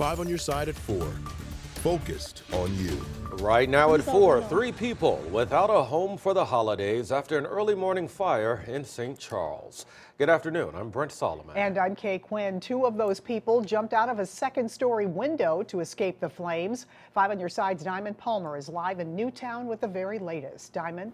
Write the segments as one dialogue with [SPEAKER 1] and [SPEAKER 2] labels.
[SPEAKER 1] 5 on your side at 4. Focused on you.
[SPEAKER 2] Right now at 4, 3 people without a home for the holidays after an early morning fire in St. Charles. Good afternoon, I'm Brent Solomon.
[SPEAKER 3] And I'm Kay Quinn. 2 of those people jumped out of a second-story window to escape the flames. 5 on your side's Diamond Palmer is live in Newtown with the very latest. Diamond?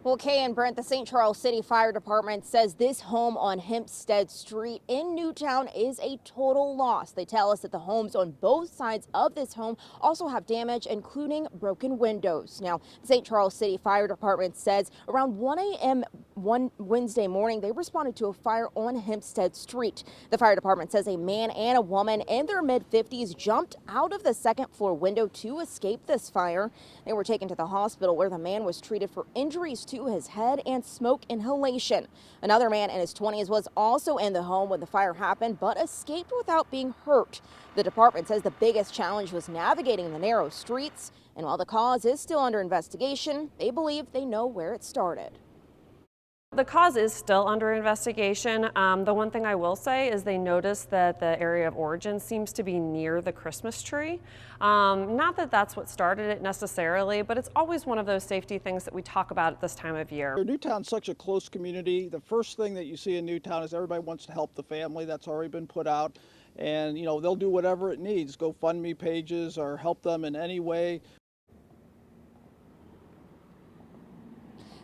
[SPEAKER 4] Well, Kay and Brent, the St. Charles City Fire Department says this home on Hempstead Street in Newtown is a total loss. They tell us that the homes on both sides of this home also have damage, including broken windows. Now, the St. Charles City Fire Department says around 1 a.m. one Wednesday morning, they responded to a fire on Hempstead Street. The fire department says a man and a woman in their mid-50s jumped out of the second-floor window to escape this fire. They were taken to the hospital where the man was treated for injuries to his head and smoke inhalation. Another man in his 20s was also in the home when the fire happened, but escaped without being hurt. The department says the biggest challenge was navigating the narrow streets, and while the cause is still under investigation, they believe they know where it started.
[SPEAKER 5] The cause is still under investigation. The one thing I will say is they noticed that the area of origin seems to be near the Christmas tree. Not that that's what started it necessarily, but it's always one of those safety things that we talk about at this time of year.
[SPEAKER 6] Newtown's such a close community. The first thing that you see in Newtown is everybody wants to help the family. That's already been put out. And, you know, they'll do whatever it needs, GoFundMe pages or help them in any way.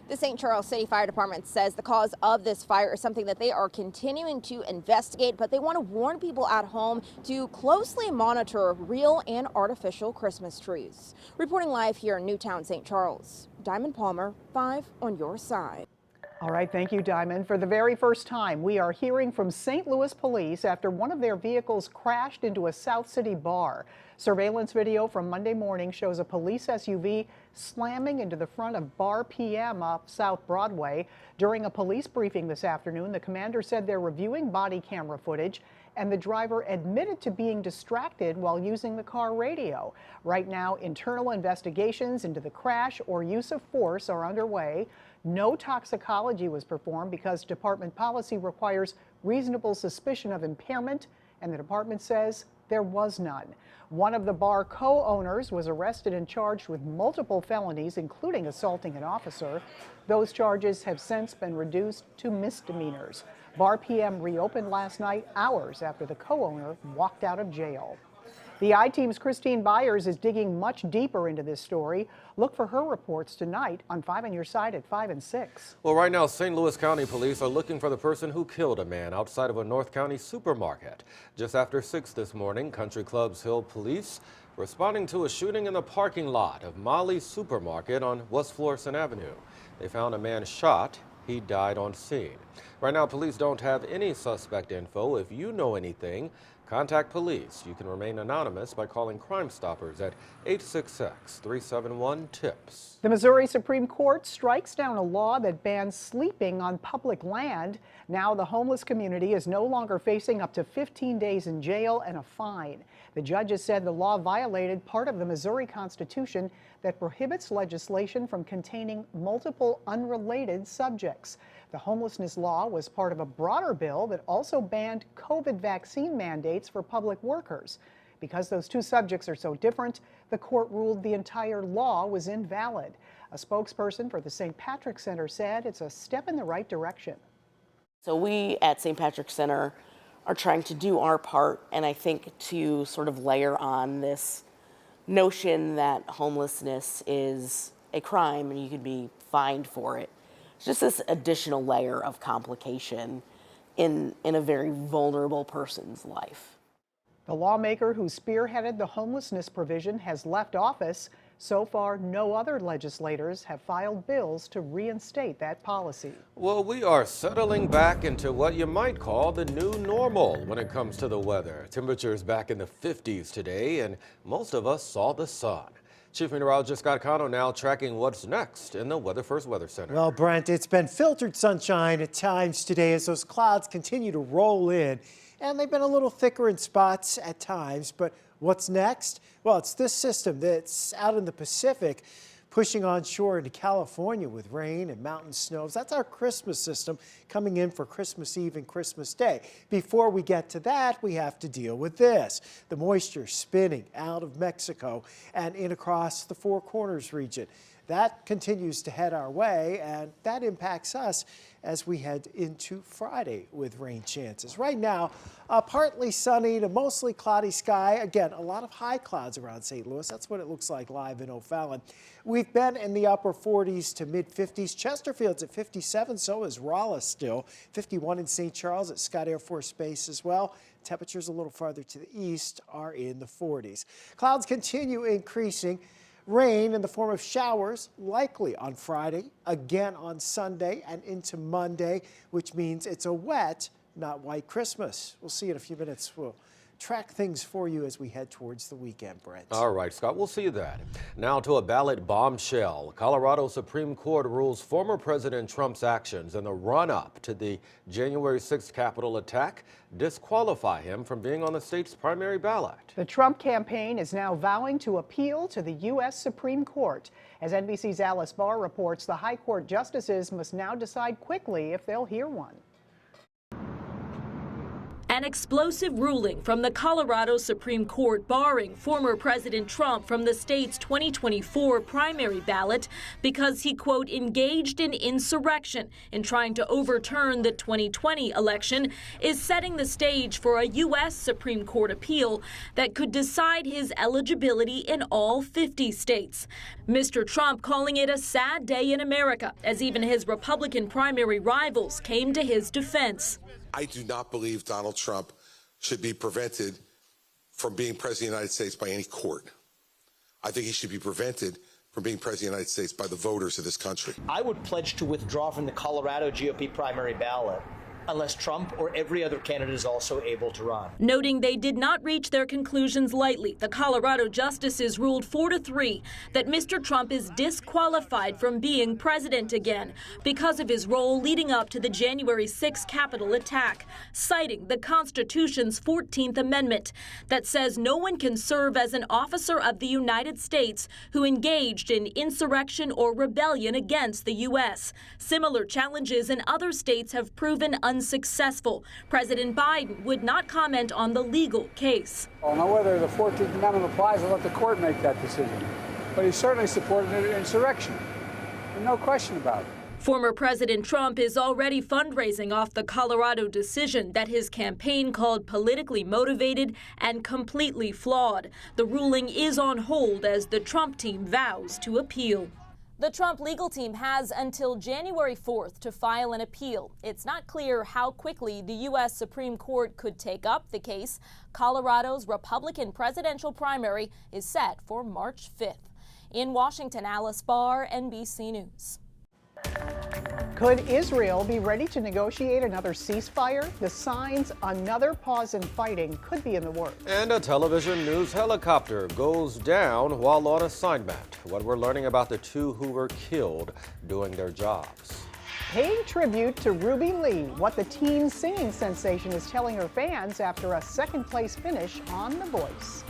[SPEAKER 4] The St. Charles City Fire Department says the cause of this fire is something that they are continuing to investigate, but they want to warn people at home to closely monitor real and artificial Christmas trees. Reporting live here in Newtown, St. Charles, Diamond Palmer, 5 on your side.
[SPEAKER 3] All right, thank you, Diamond. For the very first time, we are hearing from St. Louis police after one of their vehicles crashed into a South City bar. Surveillance video from Monday morning shows a police SUV slamming into the front of Bar PM up South Broadway. During a police briefing this afternoon, the commander said they're reviewing body camera footage, and the driver admitted to being distracted while using the car radio. Right now, internal investigations into the crash or use of force are underway. No toxicology was performed because department policy requires reasonable suspicion of impairment, and the department says there was none. One of the bar co-owners was arrested and charged with multiple felonies, including assaulting an officer. Those charges have since been reduced to misdemeanors. Bar PM reopened last night, hours after the co-owner walked out of jail. The I-Team's Christine Byers is digging much deeper into this story. Look for her reports tonight on 5 on your side at 5 and 6.
[SPEAKER 2] Well, right now, St. Louis County police are looking for the person who killed a man outside of a North County supermarket. Just after 6 this morning, Country Clubs Hill police responding to a shooting in the parking lot of Molly's Supermarket on West Florissant Avenue. They found a man shot. He died on scene. Right now, police don't have any suspect info. If you know anything, contact police. You can remain anonymous by calling Crime Stoppers at 866-371-TIPS.
[SPEAKER 3] The Missouri Supreme Court strikes down a law that bans sleeping on public land. Now the homeless community is no longer facing up to 15 days in jail and a fine. The judges said the law violated part of the Missouri Constitution that prohibits legislation from containing multiple unrelated subjects. The homelessness law was part of a broader bill that also banned COVID vaccine mandates for public workers. Because those two subjects are so different, the court ruled the entire law was invalid. A spokesperson for the St. Patrick Center said it's a step in the right direction.
[SPEAKER 7] So we at St. Patrick Center are trying to do our part, and I think to sort of layer on this notion that homelessness is a crime and you could be fined for it. It's just this additional layer of complication in a very vulnerable person's life.
[SPEAKER 3] The lawmaker who spearheaded the homelessness provision has left office. So far, no other legislators have filed bills to reinstate that policy.
[SPEAKER 2] Well, we are settling back into what you might call the new normal when it comes to the weather. Temperatures back in the 50s today, and most of us saw the sun. Chief Meteorologist Scott Cano now tracking what's next in the Weather First Weather Center.
[SPEAKER 8] Well, Brent, it's been filtered sunshine at times today as those clouds continue to roll in, and they've been a little thicker in spots at times. But what's next? Well, it's this system that's out in the Pacific pushing onshore into California with rain and mountain snows. That's our Christmas system coming in for Christmas Eve and Christmas Day. Before we get to that, we have to deal with this. The moisture spinning out of Mexico and in across the Four Corners region. That continues to head our way, and that impacts us as we head into Friday with rain chances. Right now, a partly sunny to mostly cloudy sky. Again, a lot of high clouds around St. Louis. That's what it looks like live in O'Fallon. We've been in the upper 40s to mid 50s. Chesterfield's at 57, so is Rolla still. 51 in St. Charles at Scott Air Force Base as well. Temperatures a little farther to the east are in the 40s. Clouds continue increasing. Rain in the form of showers likely on Friday, again on Sunday and into Monday, which means it's a wet, not white Christmas. We'll see in a few minutes. We'll track things for you as we head towards the weekend, Brent.
[SPEAKER 2] All right, Scott, we'll see that. Now to a ballot bombshell. Colorado Supreme Court rules former President Trump's actions in the run-up to the January 6th Capitol attack disqualify him from being on the state's primary ballot.
[SPEAKER 3] The Trump campaign is now vowing to appeal to the U.S. Supreme Court. As NBC's Alice Barr reports, the High Court justices must now decide quickly if they'll hear one.
[SPEAKER 9] An explosive ruling from the Colorado Supreme Court barring former President Trump from the state's 2024 primary ballot because he, quote, engaged in insurrection in trying to overturn the 2020 election is setting the stage for a U.S. Supreme Court appeal that could decide his eligibility in all 50 states. Mr. Trump calling it a sad day in America as even his Republican primary rivals came to his defense.
[SPEAKER 10] I do not believe Donald Trump should be prevented from being president of the United States by any court. I think he should be prevented from being president of the United States by the voters of this country.
[SPEAKER 11] I would pledge to withdraw from the Colorado GOP primary ballot unless Trump or every other candidate is also able to run.
[SPEAKER 9] Noting they did not reach their conclusions lightly, the Colorado justices ruled 4-3 that Mr. Trump is disqualified from being president again because of his role leading up to the January 6th Capitol attack, citing the Constitution's 14th Amendment that says no one can serve as an officer of the United States who engaged in insurrection or rebellion against the U.S. Similar challenges in other states have proven unsuccessful. President Biden would not comment on the legal case.
[SPEAKER 12] Now, whether the 14th Amendment applies, I'll let the court make that decision. But he certainly supported an insurrection. There's no question about it.
[SPEAKER 9] Former President Trump is already fundraising off the Colorado decision that his campaign called politically motivated and completely flawed. The ruling is on hold as the Trump team vows to appeal. The Trump legal team has until January 4th to file an appeal. It's not clear how quickly the U.S. Supreme Court could take up the case. Colorado's Republican presidential primary is set for March 5th. In Washington, Alice Barr, NBC News.
[SPEAKER 3] Could Israel be ready to negotiate another ceasefire? The signs another pause in fighting could be in the works.
[SPEAKER 2] And a television news helicopter goes down while on assignment. What we're learning about the two who were killed doing their jobs.
[SPEAKER 3] Paying tribute to Ruby Lee, what the teen singing sensation is telling her fans after a second-place finish on The Voice.